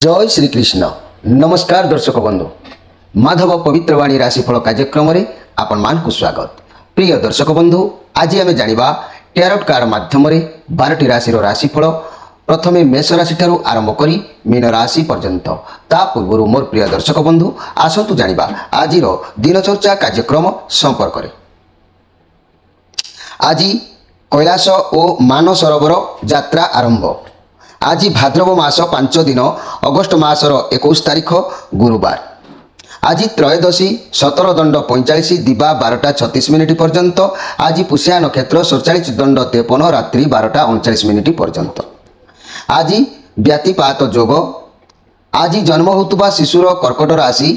जय श्री कृष्ण। नमस्कार दर्शक बंधु, माधव पवित्रवाणी राशिफल कार्यक्रम में आपण मानकु स्वागत। प्रिय दर्शक बंधु, आज आम जानिबा टैरोट कार्ड माध्यम 12टी राशि राशिफल। प्रथमे मेष राशि ठारू आरंभ करी मीन राशि पर्यंत। ता पूर्व मोर प्रिय दर्शक बंधु आसतु जानिबा आज दिनचर्चा कार्यक्रम संपर्क में। आज कैलाश और मानसरोवर यात्रा आरंभ। आज भाद्रव मास 5 दिन अगस्ट मासर 21 तारीख गुरुवार। आज त्रयोदशी 17 दंड 45 दिवा 12टा 36 मिनिट पर्यंत। आज पुष्या नक्षत्र 47 दंड 53 रात्रि 12टा 39 मिनिट पर्यंत। आज व्यतिपात जोग। आज जन्म होता शिशुर कर्कट राशि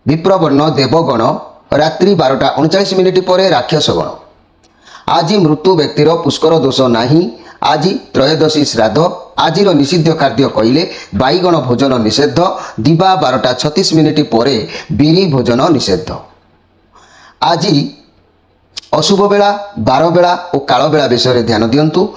विप्रवर्ण देवगण रात्रि 12टा 39 मिनिट पर राक्षस गण। आज मृत्यु व्यक्तिर पुष्कर दोष नहीं। आज त्रयोदशी श्राद्ध। आज निषिद्ध खाद्य कहले बैगण भोजन निषेध। दिवा 12टा 36 मिनिट पर बिरी भोजन निषेध। आज अशुभ बेला 12 बेला और काल बेला विषय ध्यान दिंतु।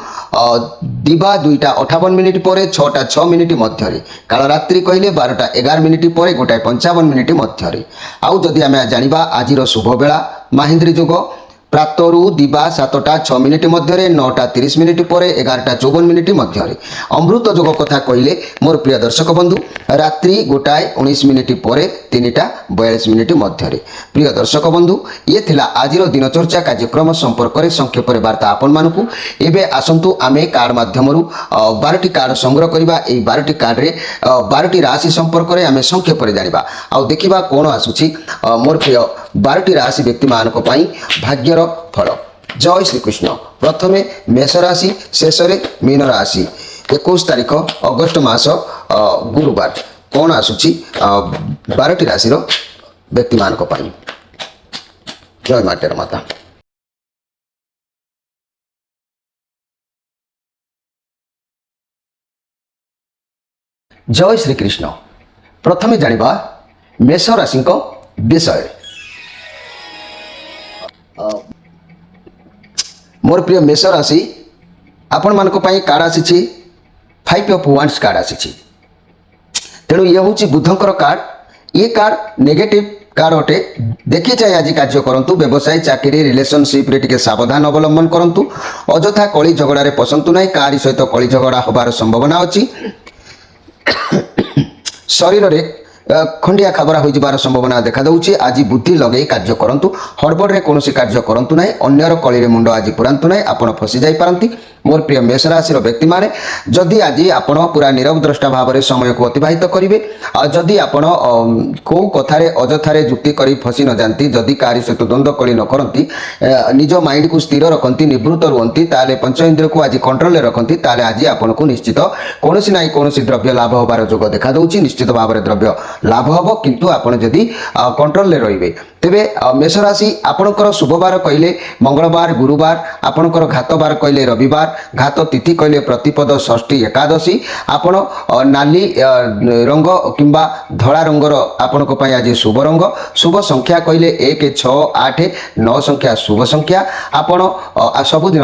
दिवा 2टा 58 मिनिट पर 6टा 6 मिनिट मध्य। काल रात्रि कहले 12टा 11 मिनिट पर 1टा 55 मिनिट मध्य। आउ जदि आम जानिबा आज शुभ बेला महेंद्री जोग प्रातरु दिवा 7टा 6 मिनिट मध्य 9टा 30 मिनिट पर 11टा 54 मिनिट मध्य। अमृत जोग कथा कहले मोर प्रिय दर्शक बंधु रात्रि 1टा 19 मिनिट पर 3टा 42 मिनिट मध्य। प्रिय दर्शक बंधु ये थिला आज दिनचर्चा कार्यक्रम संपर्क में संक्षेप वार्ता आपण मानकु। एबे आसंतु आमे कार्ड माध्यम 12टी कार्ड संग्रह करबा। ए 12टी कार्ड रे 12टी राशि संपर्क में आमे संक्षेप रे जानिबा। आ देखिबा कोन आसुची मोर प्रिय 12टी राशि व्यक्ति मानक पई भाग्यर फल। जय श्री कृष्ण। प्रथमे मेष राशि शेष मीन राशि 21 तारीख अगस्ट मास गुरुवार। कौन आसुची 12टी राशि व्यक्ति मानक पई। जय माता माता। जय श्री कृष्ण। प्रथमे जानिबा मेष राशि विषय। मोर प्रिय मेष राशि आपण मानक पई कार्ड आसी 5 ऑफ वांड्स कार्ड आसी। तेणु ये हूँ बुधंकर कार्ड। ये कार्ड नेगेटिव कार्ड अटे। देखी चाहे आज कार्य करंतु। व्यवसाय चाकरी रिलेशनशिप रे टिके सावधान अवलंबन करंतु। अजथा कली झगड़ा रे पसंतु नहीं। कारी सहित कली झगड़ा होबार संभावना अछि। शरीर रे खंडिया खबरा हो जबार संभावना देखा दउछि। आज बुद्धि लगे कार्य करंतु। हड़बड़ रे कोनोसी कार्य करंतु नाही। अन्यर कली रे मुंड आज पुरांतु नाही। आपण फसी जाई पारंती। मोर प्रिय मेष राशि व्यक्ति माने जदि आज आपण पूरा नीरव द्रष्टा भाव में समय को अतिबाहित करेंगे। जदि आपण कौ कथारे अजथारे जुक्ति करी फसी न जाती। जदि कारी सहित द्वंद्व कली न करती। निज माइंड को स्थिर रखती निवृत्त रुहंती। ताले पंच इंद्रिय को आज कंट्रोल रखती। ताले आज आपण को निश्चित कोनोसी नाही कोनोसी द्रव्य लाभ होबार योग देखा दउछि। निश्चित भाव में द्रव्य लाभ हम किंतु आपण जदि कंट्रोल रहिबे तेबे मेष राशि आपणकर शुभवार कहले मंगलवार गुरुवार। आपणकर घात बार कहले रविवार। घात तिथि कहले प्रतिपद षष्ठी एकादशी। आपण नाली रंग किंबा धड़ा रंगर आपण आज शुभ रंग। शुभ संख्या कहले 1 6 8 9 संख्या शुभ संख्या। आपण सबुदिन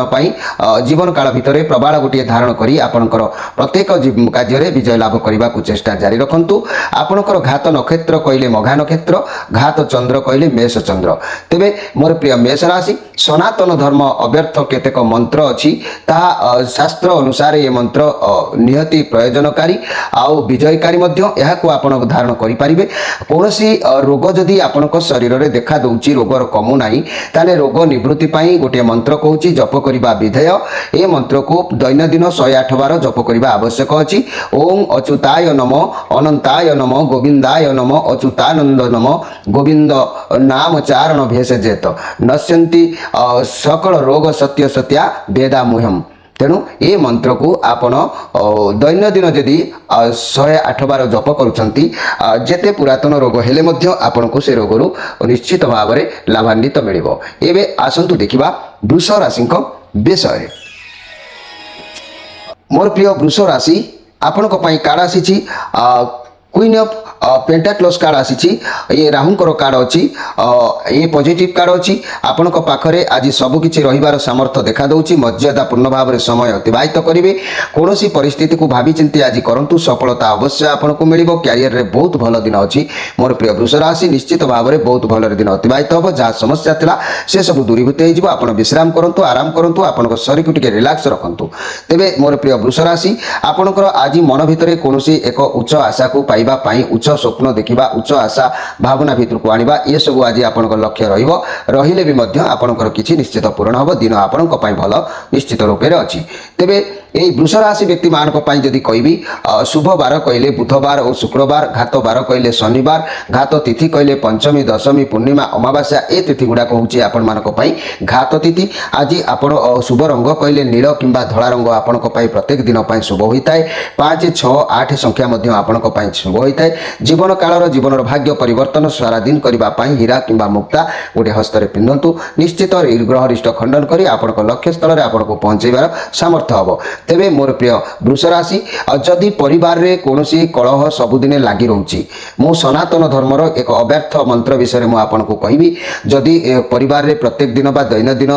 जीवन काल भितर प्रबाल गोटे धारण करी आपणकर प्रत्येक कार्य विजय लाभ करने को चेष्टा जारी रखंतु। आपणकर घात नक्षत्र कहले मघा नक्षत्र। घात चंद्र कहले मेष चंद्र। तेबे मोर प्रिय मेष राशि सनातन धर्म अव्यर्थ केतेक मंत्र अछि। ताहा शास्त्र अनुसार ये मंत्र निहति प्रयोजनकारी आउ विजयकारी मध्य। यह को आपण धारण करि परिबे। कोनोसी रोग जदि आपणक शरीर रे देखा दउछि रोगर कमु नाही ताले रोग निवृत्ति पई गोटे मंत्र कहूछि जप करिबा विधेय। ए मंत्र को दैनंदिन 108 बार जप करिबा आवश्यक अछि। ओम अच्युताय नमो अनंताय नमो गोविंदाय नमो अच्युतानंद नमो गोविंद नाम चारण भेषजेत नश्यंती सकल रोग सत्य सत्या वेदा मुह्यम। तेणु ये मंत्र को आपण दैनंदिन जदि 108 बार जप करुछंती जेते पुरातन रोग हेले मध्य आपण को से रोगरु निश्चित भाव में लाभान्वित मिलिबो। एबे आसंतु देखिबा वृष राशि विषय। मोर प्रिय वृष राशि आपण को पई कार्ड आसी क्वीन ऑफ पेंटाक्लॉस कार्ड आसी ये राहुंकर कार्ड अच्छी ये पॉजिटिव कार्ड अच्छी आपण पाखरे आज सबकिछि रहिबार सामर्थ्य देखा दउछि मर्यादापूर्ण भाव में समय अतिबाहित करेंगे कौन परिस्थिति को भावी चिंती आज करंतु सफलता अवश्य आपको मिलिबो कैरियर रे बहुत भल दिन अच्छी मोर प्रिय वृष राशि निश्चित भाव में बहुत भल दिन अतिबाहित हम जहाँ समस्या थिला से सब दूरीभूत हो आप विश्राम करूँ आराम करूँ आपन शरीर को टिके रिलैक्स रखु तेबे मोर प्रिय वृष राशि आपणकर आज मन भितर कौन एक उच्च आशा को पाइबा पाई उच्च स्वप्न देखा उच्च आशा भावना भितर को आनिबा ये सब आज आपन लक्ष्य रहिले भी आपणकर किछि निश्चित पूर्ण हम दिन आपण भल निश्चित रूप से अच्छी तेबे यही वृष राशि व्यक्ति मान जदि कहबी शुभ बार कहले बुधवार और शुक्रवार घात बार कहले शनिवार घात तिथि कहले पंचमी दशमी पूर्णिमा अमावास्या ए तिथि गुड़ाक हूँ आपण मानी घात तिथि आज आपण शुभ रंग कहले नील किंबा धला रंग आपण प्रत्येक दिन शुभ होता है 5 6 8 संख्या आपण शुभ होता है जीवन कालर जीवन भाग्य परिवर्तन सारा दिन करने हीरा किंबा मुक्ता गोटे हस्तर पिंधतु निश्चित ग्रह रिष्ट खंडन कर आपण लक्ष्य स्थल में आपको पहुंचाइबार सामर्थ्य हम तेबे मोर प्रिय वृष राशि जदि परिवार रे कौनसी कलह सबुदिन लगी रोची मु सनातन धर्मर एक अव्यर्थ मंत्र विषय में आपको कहबी जदि परिवार रे प्रत्येक दिन बा दैनंदिन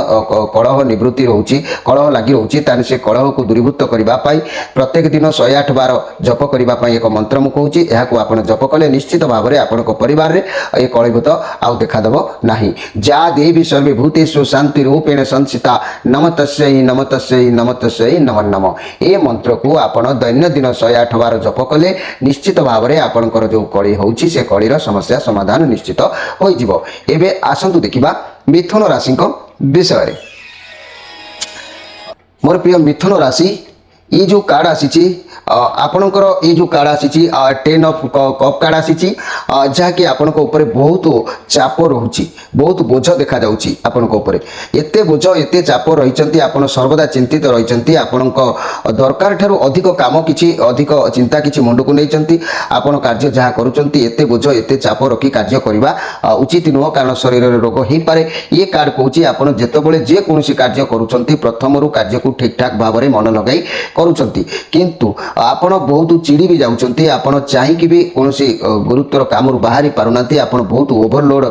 कलह निवृत्ति रोची कलह लगी रोची ताने से कलह को दूरीभूत करबा पाई प्रत्येक दिन 108 बार जप करबा पाई एक मंत्र मु कहूची एहा को आपण जप कले निश्चित भाव में आपण परिवार रे ए कलहभूत आउ देखा देबो नाही जा देवी सर्वभूतेषु शांति रूपेण संस्थिता नमतस्यै नमतस्यै नमतस्यै नमः नम ए मंत्र को आपण दैनंदिन 108 बार जप कले निश्चित भाव में आपणकर जो कली होउची से कलीर समस्या समाधान निश्चित हो जिवो एबे आसंतु देखिबा मिथुन राशि विषय मोर प्रिय मिथुन राशि ये जो कार्ड आसी आपणकर ये जो कार्ड आसी 10 ऑफ कप कार्ड आसी जहाँकि आपण बहुत चाप रोची बहुत बोझ देखा जाउची आपण एते बोझ एते चाप रही आपण सर्वदा चिंतित रही आपण दरकार ठारू अधिक काम किछि अधिक चिंता किछि मुंड को नहीं आपण कार्य जहाँ करूछंती एते बोझ एते चाप रखी कार्य करबा उचित नुह कारण शरीर में रोग हो पारे ये कार्ड कहूँ आपण जेतेबेले जे कोनोसी कार्य करूछंती प्रथमरु कार्य को ठीक ठाक भाव में मन लगाई करूछंती किंतु आपण बहुत चिड़ी भी जाउछंती आपण चाहिए भी कोनोसी गुरुतर काम बाहरी पारुनांती आपण बहुत ओवरलोड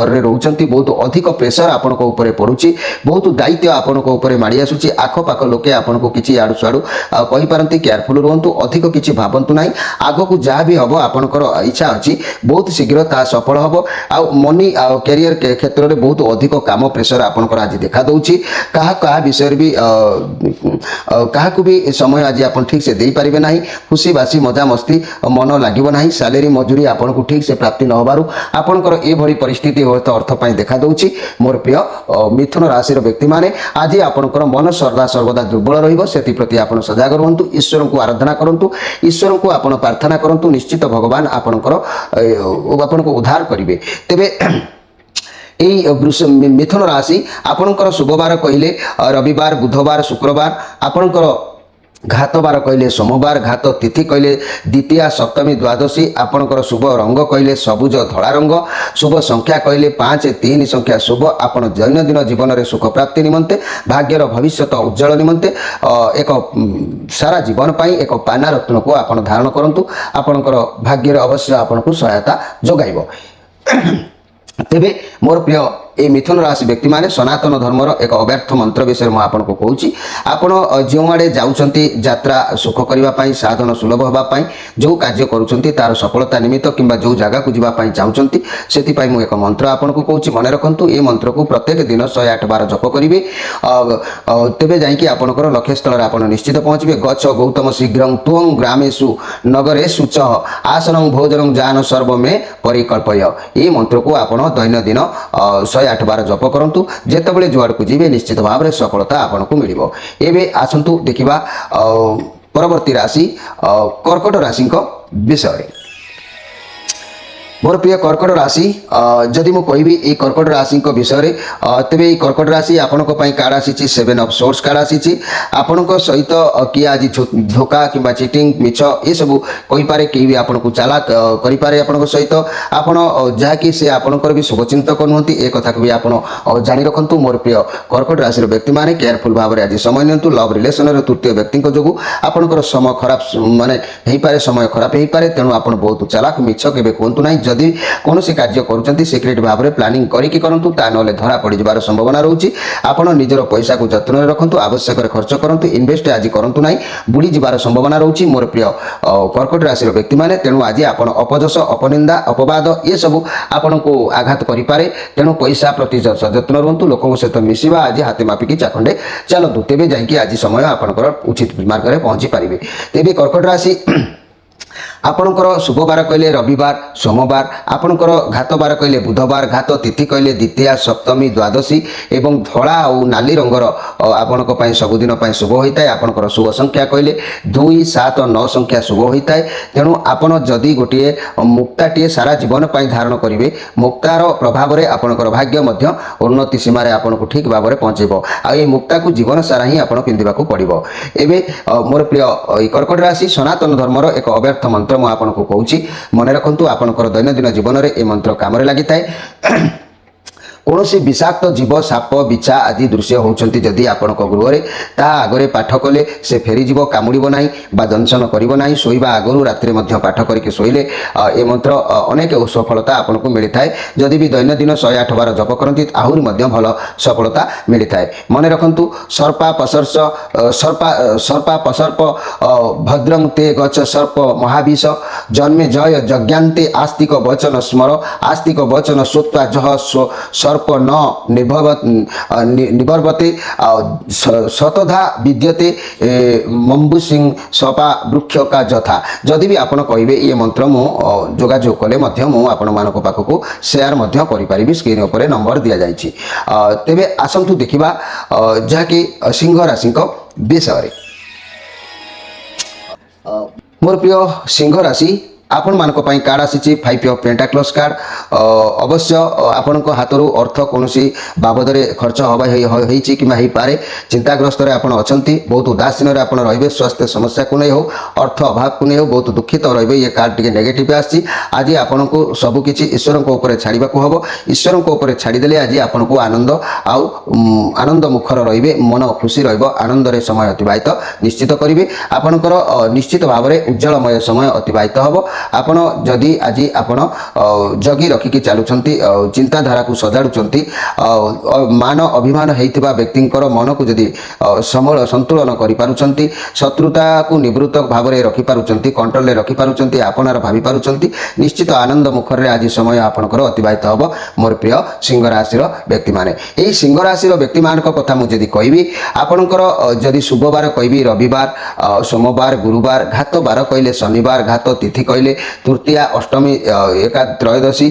रे रहउछंती बहुत अधिक प्रेशर आपण को ऊपर पड़ुची बहुत दायित्व आपण को ऊपर माड़ी आसुची आख पाख लोके आपण को किछि आडू साडू कहि पारंती केयरफुल रहंतु अधिक किछि भाबंतु नाही आगो को जहाँ भी हबो आपणकर इच्छा अछि बहुत शीघ्र ता सफल हबो आ मनी कैरियर के क्षेत्र में बहुत अधिक काम प्रेशर आपणकर आज देखा दउची कहा विषय भी कहा भी समय आज आप ठीक से दे पारे ना खुशी बासी मजा मस्ती मन लगे ना सालेरी मजूरी आपन को ठीक से प्राप्ति न होबारु आपनकर ए भरी परिस्थिति होत अर्थ देखा दउची मोर प्रिय मिथुन राशि व्यक्ति माने आज आपनकर मन सर्वदा दुर्बल रहिबो सेति प्रति आपन सजग रहंतु ईश्वर को आराधना करंतु ईश्वर को आपन प्रार्थना करंतु निश्चित भगवान आपनकर आपन को उद्धार करिवे तेबे मिथुन राशि आपणकर शुभवार कहले रविवार बुधवार शुक्रवार आपणकर घात बार कहले सोमवार घात तिथि कहले द्वितीया सप्तमी द्वादशी आपणकर शुभ रंग कहले सबुज धड़ा रंग शुभ संख्या कहले 5 3 संख्या शुभ आपण दैनंदिन जीवन में सुख प्राप्ति निमंते भाग्यर भविष्य उज्जवल निमंते एक सारा जीवन पाई एक पाना रत्न को आपण धारण करंतु आपणकर भाग्यर अवश्य आपनको सहायता जोगाइबो तेबे मोर प्रिय ए मिथुन राशि व्यक्ति माने सनातन धर्मर एक अव्यर्थ मंत्र विषय में आपको कहूँ आपण जो आड़े जाऊँगी यात्रा सुख करने साधन सुलभ होगापाई जो कार्य करुँच तार सफलता निमित्त किंबा जो जगह को जावाई चाहूँगी से एक मंत्र आपको कहूँ मन रखु ये मंत्र को प्रत्येक दिन 108 बार जप करेंगे तेरे जाकि आपंकर लक्ष्य स्थल आप निश्चित पहुँचे गच्छ गौतम शीघ्र त्वं ग्रामेशु नगरेशु च आसनं भोजनं जान सर्व में परिकल्पय ये मंत्र को आप दैनंदिन 108 बार जप करंतु जेतेबेले जुआड़ को जीवे निश्चित भाव में सफलता आपको मिलिबो एबे आसंतु देखिबा परवर्ती राशि कर्कट राशि विषय मोर प्रिय कर्कट राशि जदि मु कहबी ए कर्कट राशि विषय तेरे ये कर्कट राशि आपण कार्ड आसी 7 ऑफ सोर्स कार्ड आसी आपण सहित किए आज धोखा कि चिटिंग मिछ ये सब कहीपे कि भी आपको चालाक करें आपण सहित आपण जहाँकि से आपंकर भी शुभचिंतक नुहति ए कथा को भी आप जानी रखु मोर प्रिय कर्कट राशि व्यक्ति मैंने केयरफुल भाव में आज समय नियंतु लव रिलेशन तृतीय व्यक्ति जो आपंकर समय खराब माने हो पारे समय खराब हो पारे तेणु आप बहुत चालाक मिछ के कहतु ना जदि कौन कार्य करुँच सिक्रेट भाव में प्लानिंग करके करूँ ता ना धरा पड़ जार संभावना रोचे आपड़ निजर पैसा को जत्न रखु आवश्यक खर्च करूँ इनवेस्ट आज करूँ ना बुड़ी जबार संभावना रोचे मोर प्रिय कर्कट राशि व्यक्ति मैंने तेणु आज आप अपजस अपनिंदा अपवाद ये सब आपन को आघात करें तेणु पैसा प्रति सचेतन रुहतु लोकों सहित मिसवा आज हाथ मापिकी चाखंडे चलतु तेज जाकि आज समय आपंकर उचित मार्ग में पहुँची पारे तेज कर्कट राशि आपणकर शुभ बार कहले रविवार सोमवार आपणकर घात बार कहले बुधवार घात तिथि कहले द्वितीया सप्तमी द्वादशी एवं धला और नाली रंगर आपण सबुदिन शुभ होता है आपणकर शुभ संख्या कहले 2 7 9 संख्या शुभ होता है तेणु आपण जदि गोटे मुक्ताटे सारा जीवन पर धारण करेंगे मुक्तार प्रभाव में आपणकर भाग्य मध्य उन्नति सीमार आपको ठीक भाव में पहुँचेब आ मुक्ता को जीवन सारा ही आप पिंधा पड़ो एवं मोर प्रिय कर्कट राशि सनातन धर्मर एक अव्यर्थ मंत्र मु आपको कहूँ मन रखु आपंकर दैनंदिन जीवन में ये मंत्र काम लगी थाए कौन सी विषाक्त जीव साप बिछा आदि दृश्य होती जदि आपण गृह में ता आगे पाठ कले से फेरीज कामुड़ ना दंशन करना शोवा आगु राति पाठ करके शोले ये मंत्र अनेक सफलता आपको मिलता है जदि भी दैनंदिन 108 बार जप करती आहरी भल सफलता मिलता है मन रखु सर्पा पसर्ष सर्पा पसर्प भद्रं ते गच सर्प महाविष जन्मे जय यज्ञान्ते आस्तिक वचन स्मर आस्तिक वचन श्रुत्वा जह सर्प न निवर्वते शतधा विद्यते मंबु सिंह सपा वृक्ष का जथा जदि भी आपण कहे ये मंत्र मु जोगाजोग कले आपण मानक पाखक शेयर करि स्क्रीन उपर नंबर दि जाइछि तेबे आसंतु देखिबा जहाँकि सिंह राशि विषय मोर प्रिय सिंह राशि आपण मानक कार्ड आसी 5 ऑफ पेंटाक्लस कार्ड अवश्य आपण हाथ अर्थ कौन बाबद खर्च हवा कि पारे चिंताग्रस्त अच्छा बहुत उदासीन रे स्वास्थ्य समस्या को नहीं हो अर्थ अभाव को नहीं हो बहुत दुखित रे ये कार्ड टी नेगेटिव आसी आज आपण को सबकि ईश्वर छाड़ा हम ईश्वर को छाड़देले आज आपण को आनंद आनंद मुखर रे मन खुशी रनंद समय अतिबाहित निश्चित करेंगे आपणकर निश्चित भाव में उज्जवलमय समय अतिबाहित हम आपण जदि आज आपण जगी रखिकी चलुंट चिंताधारा को सजाड़ुंट मान अभिमान होता व्यक्ति मन को जदि समूल संतुलन करें शत्रुता को निवृत्त भाव में रखिपार्टी कंट्रोल में रखिपार्टी आपणार भावी पार्टी निश्चित आनंद मुखर में आज समय आपंकर अतिबाहित हम मोर प्रिय सिंह राशि व्यक्ति मैंने यही सिंह राशि व्यक्ति मान कथा मुझे कहबी आपणकर जदि शुभ बार कहबी रविवार सोमवार गुरुवार घात बार कहले शनिवार घात तिथि कहले तृतीया अष्टमी एका त्रयोदशी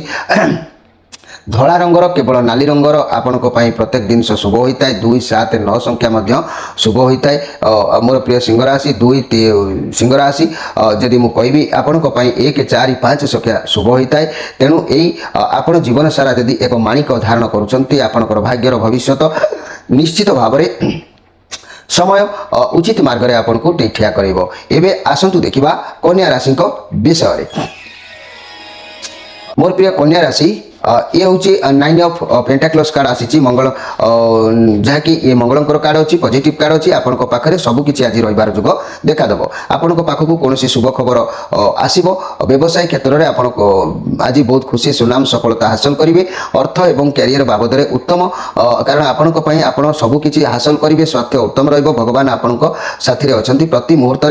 धला रंगर केवल नाली रंगर आपण प्रत्येक दिन शुभ होता है 2 7 9 संख्या मध्य शुभ होता है मोर प्रिय सिंह राशि 2 सिंह राशि जदि मु कहबी आपण 1 4 5 संख्या शुभ होता है तेणु यही आपण जीवन सारा जदि एक माणिक धारण करुँच आपणकर भाग्यर भविष्य निश्चित भाव में समय उचित मार्ग में आपको ठिया कर आसतु देखा कन्या राशि विषय मोर प्रिय कन्या राशि ये हूँ 9 ऑफ पेंटाक्लस कार्ड आसी मंगल जहाँकि ये मंगलंकर कार्ड अच्छी पॉजिटिव कार्ड अच्छी आपण पाखे सबकि आज रविवार जुग देखादेव आपण पाखक कौन शुभ खबर आसो व्यवसाय क्षेत्र में आप आज बहुत खुशी सुनाम सफलता हासिल करेंगे अर्थ एवं कैरियर बाबद में उत्तम कारण आपण सबकि हासिल करेंगे स्वास्थ्य उत्तम भगवान आपण साथी अच्छा प्रति मुहूर्त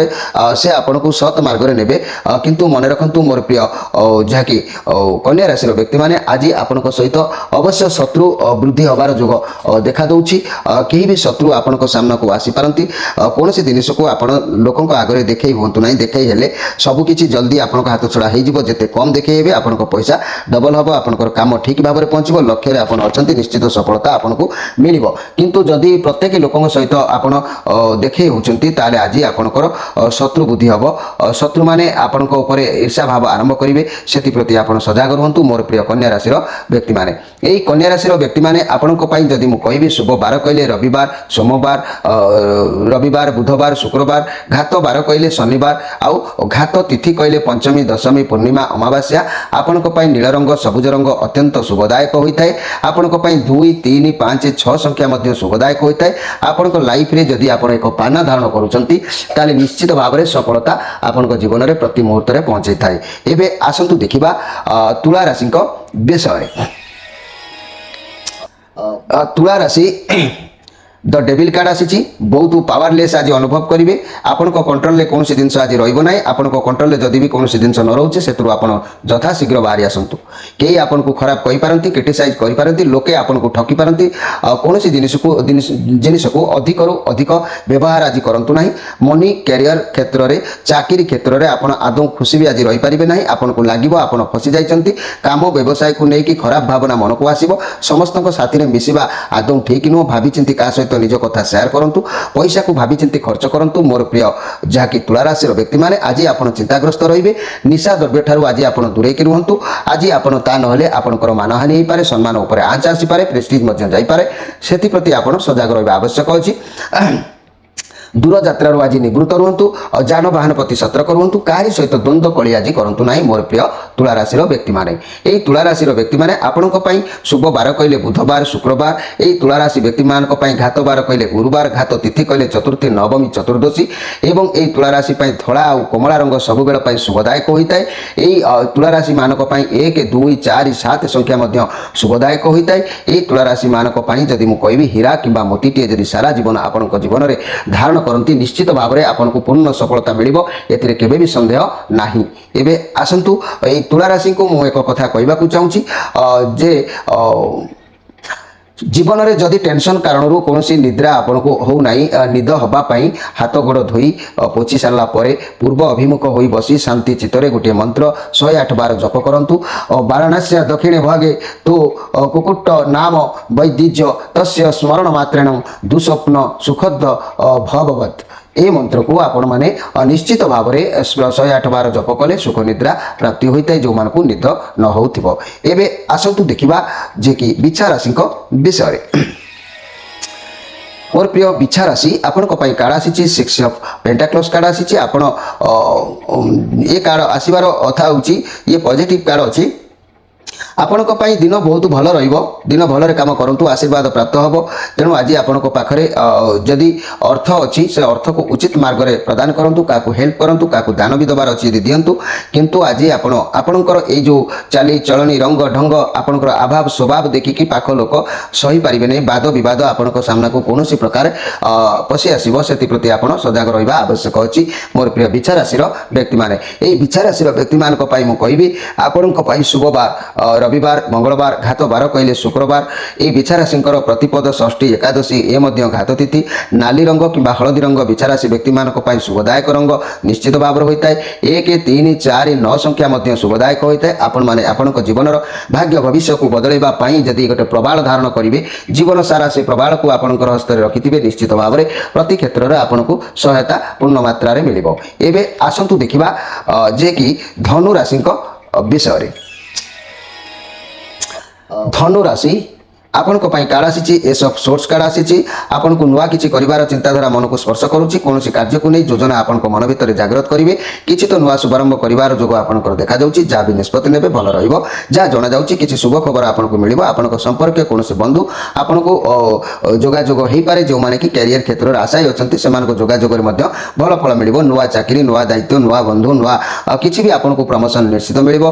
से आपन को सत मार्ग में ने किंतु मन रखु मोर प्रिय जहाँकि कन्या राशि व्यक्ति मैंने आज आज आपनक सहित अवश्य शत्रु वृद्धि हबार जोग देखा दउछि केही भी शत्रु आपनक सामना को आसी पारंती कोनोसी जिनिस को आपण लोकंक आगरे देखै होंतु नाही देखै हेले सब किछि जल्दी आपनक हाथ छड़ा हे जिवो जेते कम देखै हेबे आपनक पैसा डबल हबो आपनकर काम ठीक भाबरे पहुंचबो लक्ष्य रे आपण अछंती निश्चित सफलता आपनकु मिलिबो किंतु जदि प्रत्येक लोकंक सहित आपण देखै होचंती ताले आज आपनकर शत्रु बुद्धि हबो शत्रु माने आपनक ऊपर ईर्ष्या भाव आरंभ करिवे सेति प्रति आपण सजाग रहंतु मोर प्रिय कन्या राशि रो व्यक्ति माने एई कन्या राशि रो व्यक्ति माने आपनक पई जदि मु कहिबी शुभ बार कहले रविवार सोमवार रविवार बुधवार शुक्रवार घात बार कहले शनिवार आउ घात तिथि कहले पंचमी दशमी पूर्णिमा अमावास्या आपनक पई नील रंग सबुज रंग अत्यंत शुभदायक होइताय आपनक पई 2 3 5 6 संख्या मध्ये शुभदायक होइताय आपनक लाइफ रे जदि आपण एक पाना धारण करूचंती ताले निश्चित भाव रे सफलता आपनक जीवन रे प्रति मुहूर्त रे पहुंचै थाय एबे आसंतु देखिबा तुला राशि को विषय तुला राशि द डेविल कार्ड आसी बहुत पावरलेस आज अनुभव करेंगे आपण कंट्रोल में कौन जिन आज रही आपण कंट्रोल जदि भी कौन जिन न रोचे से यथा शीघ्र बाहरी आसतु कई आपन को खराब कहींपारती क्रिटिसाइज करें लोके आपन को ठकी पारती कौन जिनिस को अधिक रु अधिक व्यवहार आज करूँ ना मनी कैरियर क्षेत्र में चाकरी क्षेत्र में आप आदौ खुशी भी आज रहीपर ना आपन को लगे आप फसी जाइंट काम व्यवसाय को लेकिन खराब भावना मन को आसो समस्त साथी मिसवा आदौ ठीक नुह भावी चिंती क्या सहित निज कथा शेयर करंतु पैसा को भावी चिंती खर्च करंतु मोर प्रिय जहाँकि तुला राशि व्यक्ति माने आज आप चिंताग्रस्त रहिबे निशा द्रव्य ठारू आज आप दूरे की रुहंतु आज आप ता नहले आपनकर मानहानि होई पारे सम्मान ऊपर आंच आसी पारे प्रेस्टीज मध्य जाई पारे सेति प्रति आप सजग रहिबा आवश्यक अछि दूर यात्रा आज निवृत्त रुहतु जान वाहन प्रति सतर्क रुहतु कहारी सहित द्वंद्व कली आज करूँ ना मोर प्रिय तुला राशि व्यक्ति माने यही तुला राशि व्यक्ति माने आपनक पई शुभ बार कहले बुधवार शुक्रवार यही तुला राशि व्यक्ति मानक पई घात बार कहले गुरुवार घात तिथि कहले चतुर्थी नवमी चतुर्दशी एवं यही तुला राशि पई धला और कमला रंग सब बेल पई शुभदायक होइताय यही तुला राशि मानक पई 1 2 4 7 संख्या मध्य शुभदायक होइताय यही तुला राशि मानक पई जदि मु कहबी हीरा किंबा मोतीटे जदि सारा जीवन आपनक जीवन रे धारण करती निश्चित भाव में आपको पूर्ण सफलता मिलिबो एथिरे केबे भी संदेह नाही एबे आसंतु ए तुला राशि को मु एक कथा कहबा को चाहूची जे जीवन में जदि टेंशन कारण कौन निद्रा आपन को हो नाई निद हवापाई हाथ गोड़ धोई पोछि सारा पूर्व अभिमुख हो बसी शांति चित्तरे गोटे मंत्र 108 बार जप करंतु वाराणसी दक्षिणे भागे तो कुकुट नाम वैदिज्य तस्य स्मरण मात्रेण दुस्वप्न सुखद भववत ए मंत्र को आपण माने निश्चित भाव में 108 बार जप कले सुख निद्रा प्राप्ति होता है जो मान को निद न होथिबो एबे आसंतु देखिबा जे कि बिच्छा राशि विषय मोर प्रिय बिच्छा राशि आपण कार्ड आसी 6 ऑफ पेंटाक्लस कार्ड आसी आपण ये कार्ड आसीबार अर्थ होची ये पॉजिटिव कार्ड अछि आपणक दिन बहुत भल दिन भल काम करूँ आशीर्वाद प्राप्त हम तेणु आज आपण पाखे जदि अर्थ अच्छी से अर्थ को उचित मार्ग में प्रदान करूँ क्या हेल्प करूँ क्या दान भी दबार अच्छी दिंतु किंतु आज आपणकर जो चाली चलनी रंग ढंग आपणकर अभाव स्वभाव देखिकी पाख लोक सही पारे नहीं वाद बद आपण सामना को कौन प्रकार पशि आसो से प्रति आप सजग रहा आवश्यक अच्छी मोर प्रिय बिच्छा राशि व्यक्ति मैंने यही बिच्छा राशि व्यक्ति मान कहि आपण शुभवार रविवार मंगलवार घात बार कहले शुक्रवार ये बिच्छा राशि प्रतिपद षष्ठी एकादशी ए मध्य घात तिथि नाली रंग किंबा हलदी रंग बिच्छा राशि व्यक्ति मान शुभदायक रंग निश्चित भाव होता है 1 3 4 9 संख्या मध्य शुभदायक होता है आपण माने आपण जीवन भाग्य भविष्य को बदलवा जदि गोटे प्रबाल धारण करेंगे जीवन सारा से प्रबाल को आपण हस्त रखिथे निश्चित भाव में प्रति क्षेत्र में आपन को सहायता पूर्ण मात्रा मिल एवं आसतु देखा जे कि धनु राशि विषय धनु राशि आपण कार्ड आसी एस ऑफ सोर्स कार्ड आसी आपन को नुआ किछि करिवार चिंताधारा मन को स्पर्श करूची कोनोसी कार्य को नहीं योजना आपन को मन भीतर जागृत करिवे किछि तो नुआ शुभारंभ करिवार जोग आपन को देखा जाउची जा भी निष्पत्ति नेबे भल रहइबो जा जणा जाउची किछि शुभ खबर आपन को मिलिबो आपन को संपर्क कोनोसी बंधु आपन को जोगाजोग हेई पारे जो माने कि कैरियर क्षेत्र रे आशाय अछंती सेमान को जोगाजोग रे मध्य भल फल मिलिबो नुआ चाकरी नुआ दायित्व नुआ बंधु नुआ किछि भी आपन को प्रमोशन निश्चित मिलिबो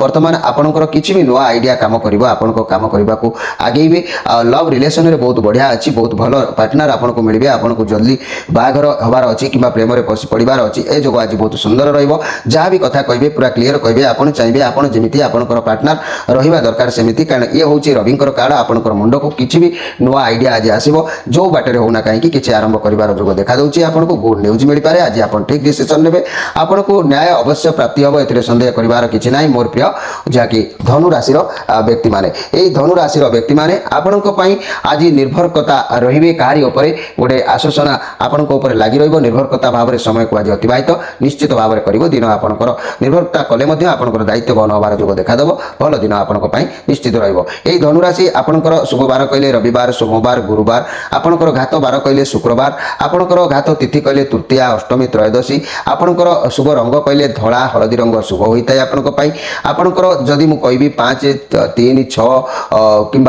वर्तमान आपन को किछि भी नुआ आइडिया काम करिवो आपन को काम करबा को आगे आगेबे लव रिलेशन रे बहुत बढ़िया अच्छी बहुत भल पार्टनर आपको मिलबे आपको जल्दी बाघर हबार अच्छी कि प्रेम में पशि पड़ार अच्छी ए जो आज बहुत सुंदर रहा भी कथा कहे पूरा क्लीयर कहे आप चाहिए आप जमी आपंकर पार्टनर रहा दरकार सेमती कारण ये हूँ रविंकर कार्ड आपंकर मुंड को किसी भी नुआ आइडिया आज आसो जो बाटर होना कहीं किसी आरंभ कर जोग देखा दूसरी आपको गुड न्यूज मिल पारे आज आप ठीक डिसीजन ने आपको न्याय अवश्य प्राप्ति हम ए सन्देह कर किसी ना मोर प्रिय जहाँकि धनु राशि व्यक्ति माने धनु राशि व्यक्ति माने आपण आज निर्भरकता रे कहारी गोटे आश्वासना आपण लगी निर्भरकता भाव में समय को आज अतिवाहित निश्चित भाव में कर दिन आपंकर निर्भरता कले आपंकर दायित्व बहन हबार जो देखादेव भल दिन आपण निश्चित रही धनुराशि आपंकर शुभवार कहले रविवार सोमवार गुरुवार आपंकर घात बार कहले शुक्रवार आपंकर घात तिथि कहले तृतीया अष्टमी त्रयोदशी आपंकर शुभ रंग कहले धला हलदी रंग शुभ होता है आपंकर जदि मु कहबी 5 3 6 कि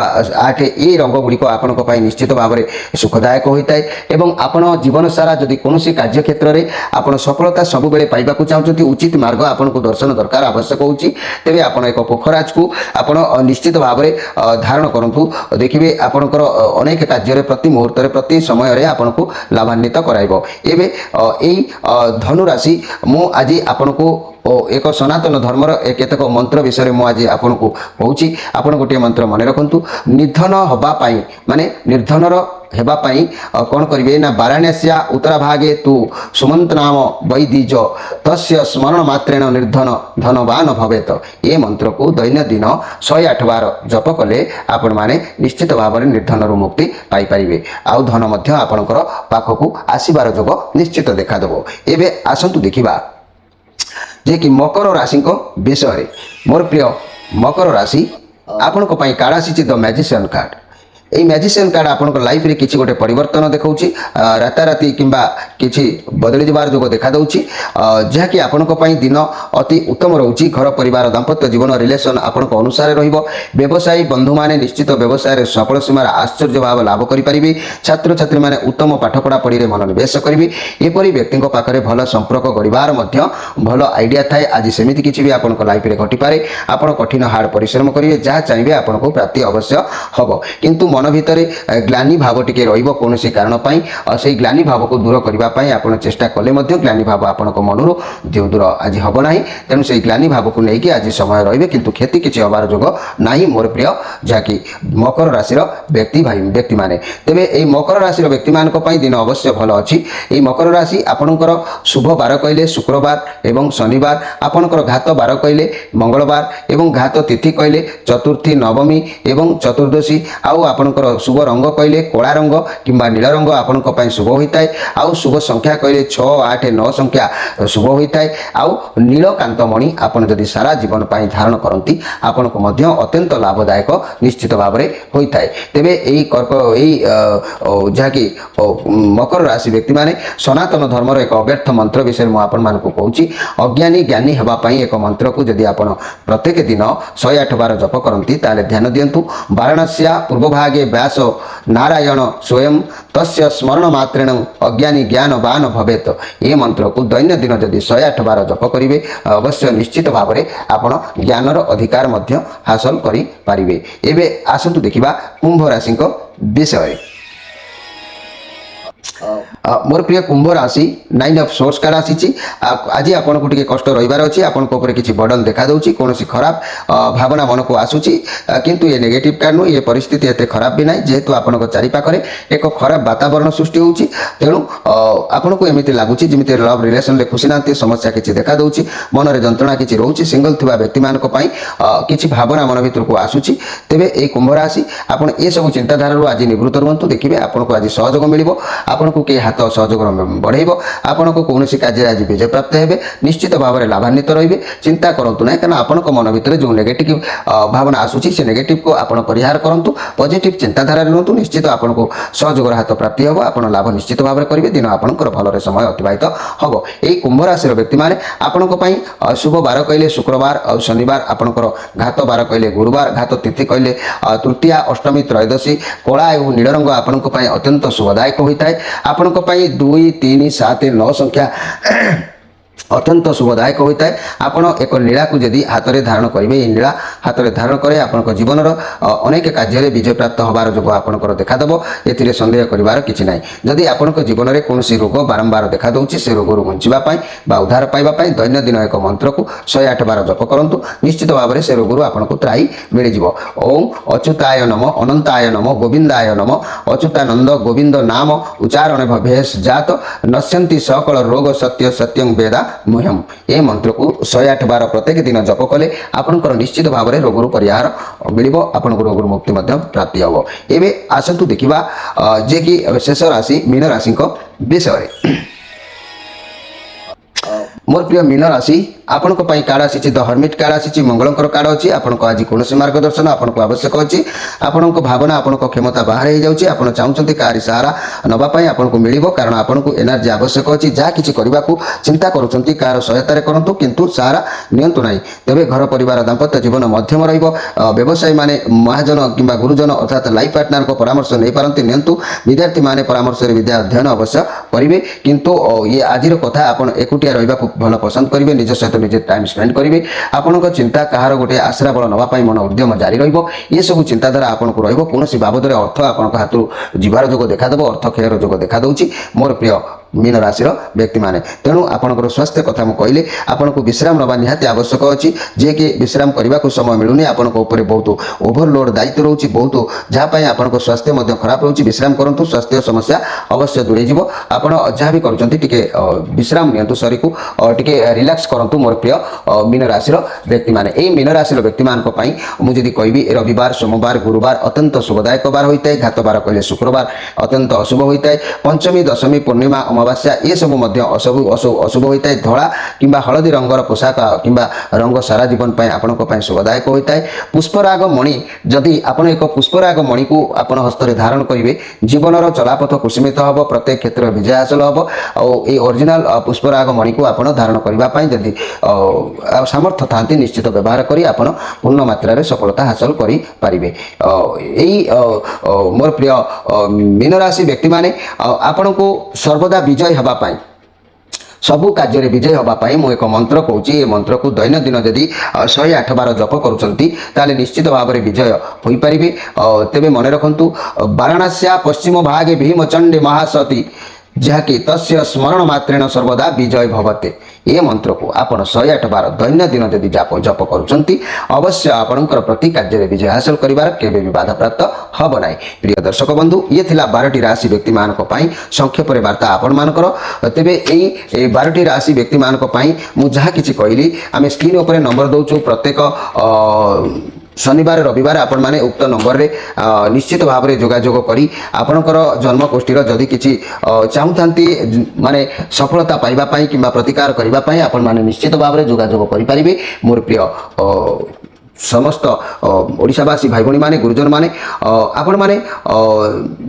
8 ये रंग गुड़िक आपण निश्चित भाव में सुखदायक होता है एवं आपण जीवन सारा जदि कौन कार्य क्षेत्र में आप सफलता सब बेले पाइबा चाहते उचित मार्ग आपको दर्शन दरकार आवश्यक होची तेबे आपण एक पोखराज को आपण निश्चित भाव में धारण करूँ देखिए आपंकर अनेक कार्य प्रति मुहूर्त प्रति समय आपको लाभान्वित कराइब एवं यही धनुराशि मु आज आपको एक सनातन धर्मर केतक मंत्र विषय में आज आपको कहूँ आपड़ गोटे मंत्र मन रखु निर्धन हवापाई माने निर्धनर हेबापाई कौन करेंगे ना वाराणस्या उत्तर भागे तू सुमंत नाम वैदिज तस्य स्मरण मात्रेण निर्धन धनवान भवेत ये मंत्र को दैनंदिन 108 बार जप कले आपण माने निश्चित भाव में निर्धन मुक्ति पाइपर आउ धन आपणकर पाखक आसबार जोग निश्चित देखा एवं आसतु देखा जे कि मकर राशि विषय मोर प्रिय मकर राशि आपण कार्ड आसी द मैजिशियन कार्ड এই ମ୍ୟାଜିସିଆନ୍ କାର୍ଡ଼ ଆପଣଙ୍କ ଲାଇଫରେ କିଛି ଗୋଟେ ପରିବର୍ତ୍ତନ ଦେଖାଉଛି ରାତାରାତି କିମ୍ବା କିଛି ବଦଳି ଯିବାର ଯୋଗ ଦେଖାଦେଉଛି ଯାହାକି ଆପଣଙ୍କ ପାଇଁ ଦିନ ଅତି ଉତ୍ତମ ରହୁଛି ଘର ପରିବାର ଦାମ୍ପତ୍ୟ ଜୀବନ ରିଲେସନ୍ ଆପଣଙ୍କ ଅନୁସାରେ ରହିବ ବ୍ୟବସାୟୀ ବନ୍ଧୁମାନେ ନିଶ୍ଚିତ ବ୍ୟବସାୟରେ ସଫଳ ସୀମାର ଆଶ୍ଚର୍ଯ୍ୟ ଭାବ ଲାଭ କରିପାରିବେ ଛାତ୍ରଛାତ୍ରୀମାନେ ଉତ୍ତମ ପାଠପଢ଼ା ପଢ଼ିରେ ମନୋନିବେଶ କରିବେ ଏପରି ବ୍ୟକ୍ତିଙ୍କ ପାଖରେ ଭଲ ସମ୍ପର୍କ ଗଢ଼ିବାର ମଧ୍ୟ ଭଲ ଆଇଡ଼ିଆ ଥାଏ ଆଜି ସେମିତି କିଛି ବି ଆପଣଙ୍କ ଲାଇଫରେ ଘଟିପାରେ ଆପଣ କଠିନ ହାର୍ଡ଼ ପରିଶ୍ରମ କରିବେ ଯାହା ଚାହିଁବେ ଆପଣଙ୍କୁ ପ୍ରାପ୍ତି ଅବଶ୍ୟ ହେବ କିନ୍ତୁ मन भितर ग्लानि भाव टिके रहिबो कोनोसी कारण पाई से ग्लानि भाव को दूर करने आपण चेष्टा कले ग्लानि भाव आपण मनर जो दूर आज हम ना तेणु से ग्लानि भाव को लेकिन आज समय रे किंतु क्षति किसी हबार जोग ना मोर प्रिय जहाँकि मकर राशि व्यक्ति भाई व्यक्ति माने तेबे ये मकर राशि व्यक्ति मान दिन अवश्य भल अच्छी ये मकर राशि आपणकर शुभ बार कहले शुक्रवार एवं शनिवार आपणकर घात बार कहले मंगलवार एवं घात तिथि कहले चतुर्थी नवमी एवं चतुर्दशी आउ आपण शुभ रंग कहले कला रंग किंबा नील रंग आपण शुभ होता है आउ शुभ संख्या कहले 6 8 9 संख्या शुभ होता है आउ नीलकांतमणि आपण जदि सारा जीवन पाई धारण करती आपण को मध्य अत्यंत लाभदायक निश्चित भाव में होता है तेबे यही कर्क यही जहाँकि मकर राशि व्यक्ति माने सनातन धर्मर एक अव्यर्थ मंत्र विषय में आपण मानक कहूँ अज्ञानी ज्ञानी हेबाई एक मंत्र को जदि आपण प्रत्येक दिन 108 बार जप करती ताले ध्यान दिंतु वाराणस्या पूर्व भागे व्यास नारायण स्वयं तस्य स्मरण मात्रेण अज्ञानी ज्ञानवान भवेत ये मंत्र को दैनंदिन जदि 108 बार जप करेंगे अवश्य निश्चित भाव में आपण ज्ञानर अधिकार मध्य हासिल करि पारिबे एबे आसंतु देखिबा कुंभ राशि विषय मोर प्रिय कुंभ राशि 9 ऑफ सोर्स कार्ड आसी आज आपन को टिके कष्ट रहिबार अछि आपन को ऊपर किछि बर्डन देखा दउछि कोनोसी खराब भावना मन को आसुछि किंतु ये नेगेटिव कार्ड नो ये परिस्थिति एते खराब भी नाही जेहेतु आपन को चारि पाखरे एक खराब वातावरण सृष्टि होउछि तेनु आपन को एमिति लागुछि जेमिति लव रिलेशन रे खुशी नांती समस्या किछि देखा दउछि मन रे जंत्रणा किछि रहउछि सिंगल थिबा व्यक्ति मान को पई किछि भावना मन भीतर को आसुछि तेबे ए कुंभ राशि आपन ए सब चिंताधारा रो आज निवृत्त रहंतु देखिबे आपन को आज सहयोग मिलिबो आपन को के हाथ सहयोग बढ़ेब आपण को कौन कार्य आज विजय प्राप्त हे निश्चित भाव में लाभान्वित रे चिंता करूँ ना क्या आपण मन भर जो नेगेटिव भावना आसूसी से नेगेटिव को आप परिहार करूँ पॉजिटिव चिंताधारा रुहतु निश्चित आपन को सहयोग हाथ प्राप्ति हम आप लाभ निश्चित भाव में करेंगे दिन आपंकर भल समय अतिबाहित हम यही कुंभ राशि व्यक्ति मैंने आपण शुभ बार कहले शुक्रवार और शनिवार आपंकर घात बार कहले गुरुवार घात तिथि कहले तृतीया अष्टमी त्रयोदशी कला और नील रंग आपण अत्यंत शुभदायक होता है आपण 2 3 7 9 संख्या अत्यंत शुभदायक होता है। आपण एक नीला को जदि हाथ में धारण करेंगे, ये नीला हाथ में धारण करे आपण जीवन अनेक कार्य विजय प्राप्त होबार जो आपंकर देखादेव, ए सन्देह करार कि ना। जदि आपण जीवन में कौन रोग बारंबार देखा दूसरी से रोग बचापी उद्धार पाइबापी दैनंदिन एक मंत्र को 108 बार जप करूँ, निश्चित भाव में से रोग आपको त्राई मिल जाव। ओम अच्युताय नम, अनंताय नम, गोविंदाय नम, अच्युतानंद गोविंद नाम उच्चारण भेष जात नश्यंती सकल रोग सत्य सत्यं वेदा मुह्यम। ए मंत्र को 108 बार प्रत्येक दिन जप कले आपनकर निश्चित भाव में रोग परिहार मिल, आपन रोग मुक्ति प्राप्ति हम। एवं आसतु देखा जे कि शेष राशि मीन राशि विषय। मोर प्रिय मीन राशि आपण कार्ड आसी द हर्मिट कार्ड आसी मंगलकर कार्ड अच्छी। आपन को आज कौन मार्गदर्शन आपन को आवश्यक अच्छी, आपण भावना आपन क्षमता बाहर हो जाऊँगी, आप चाहते कारी सहारा नापी आपन को मिल, कारण आपन को एनर्जी आवश्यक अच्छी। जहाँ किसी करने को चिंता करुँच कार सहायतार करूँ किंतु सहारा नियंतु ना। तेरे घर परिवार दाम्पत्य जीवन मध्यम व्यवसायी माने महाजन कि गुरुजन अर्थात लाइफ पार्टनर को परामर्श नहीं पारती नियंतु। विद्यार्थी माने परामर्श विद्या अध्ययन अवश्य करेंगे, किंतु ये आज कथा आप एकुटिया रहा भल पसंद करेंगे, निज सहित निजे टाइम स्पेंड करेंगे। आपण चिंता कहार गोटे आश्रा बल नापी मन उद्यम जारी ये सब चिंताधारा आपको कौन बाबद अर्थ आप हाथ जीवार जोग देखादेव, अर्थ क्षयर जोग देखा दूसरी। मोर प्रिय मीन राशि व्यक्ति माने तेणु आपणकर स्वास्थ्य कथा मुझे कहली आपको विश्राम नवा निहाती आवश्यक अच्छी, जे कि विश्राम करने को समय मिलूनी। आपण बहुत ओभरलोड दायित्व रोचे, बहुत जहाँपाई आपण स्वास्थ्य खराब रोचे। विश्राम करूँ, स्वास्थ्य समस्या अवश्य दूरे जीव। आपड़ जहाँ भी कर विश्राम नियंतु, शरीर को टिके रिलैक्स करूँ। मोर प्रिय मीन राशि व्यक्ति माने ए मीन राशि व्यक्ति मानी मुझे कहि रविवार सोमवार गुरुवार अत्यंत शुभदायक बार होता है। घात बार कहले शुक्रवार अत्यंत अशुभ होता है। पंचमी दशमी पूर्णिमा अमावास्या ये सब अशुभ होता है। धड़ा किंबा हलदी रंगर पोशाक किंबा रंग सारा जीवन आपण शुभदायक होता है। पुष्पराग मणि जदि आपण एक पुष्पराग मणि को आपण हस्त धारण करेंगे, जीवन चलापथ कुसुमित हम, प्रत्येक क्षेत्र में विजय हासिल हम। और ओरिजिनल पुष्पराग मणि को आपण धारण करने जदि सामर्थ्य था निश्चित व्यवहार करी आपण पूर्ण मात्रा रे सफलता हासिल करि पारिबे। मोर प्रिय मीन राशि व्यक्ति माने आपण को सर्वदा विजय हवा पाई, सबु कार्य विजय होगापाई मु एक मंत्र कहूँ। ये मंत्र को दैनंदिन जदि 108 बार जप करुँच निश्चित भाव में विजय हो पारे। तेरे मन रखु वाराणस्या पश्चिम भागे भीमचंडी महासती जहाँकि तस्य स्मरण मात्रेण सर्वदा विजय भवते। ये मंत्र को आप 108 बार दैनंदिन जदि जप करुँच अवश्य आपणकर प्रति कार्य विजय हासिल कर केवे भी बाधा प्राप्त हम ना। प्रिय दर्शक बंधु ये थिला 12टी राशि व्यक्ति मान संक्षेप वार्ता आपण मानकर। तेबे एई 12टी राशि व्यक्ति मान मु जहाँ किछि कहली आमे स्क्रीन उपरे नंबर दउछु। प्रत्येक शनिवार रविवार आपण माने उक्त नंबर रे निश्चित भाव में जोगाजोग करी आपणकर जन्मगोष्ठीर जदि किछि चाहूथांती माने सफलता पाइबा पई किंबा प्रतिकार करिबा पई आपण माने निश्चित भाव में जोगाजोग करि परिबे। मोर प्रिय समस्त ओडिशावासी भाई भणी माने गुरुजन माने आपण माने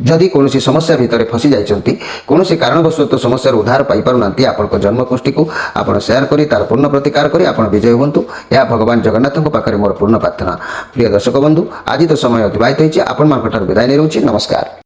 जदि कौन समस्या भितर फसी जाइछंती, कौन कारणवशत समस्या उद्धार पाई पारुनांती, आपण जन्मगोष्ठी को आपण शेयर करी तार पूर्ण प्रतिकार करी आपण विजय हुंतु। या भगवान जगन्नाथ पाखरे मोर पूर्ण प्रार्थना। प्रिय दर्शक बंधु आज तो समय अतिबाहित होइछि, आपण मानकर विदाय नै रहउछि। नमस्कार।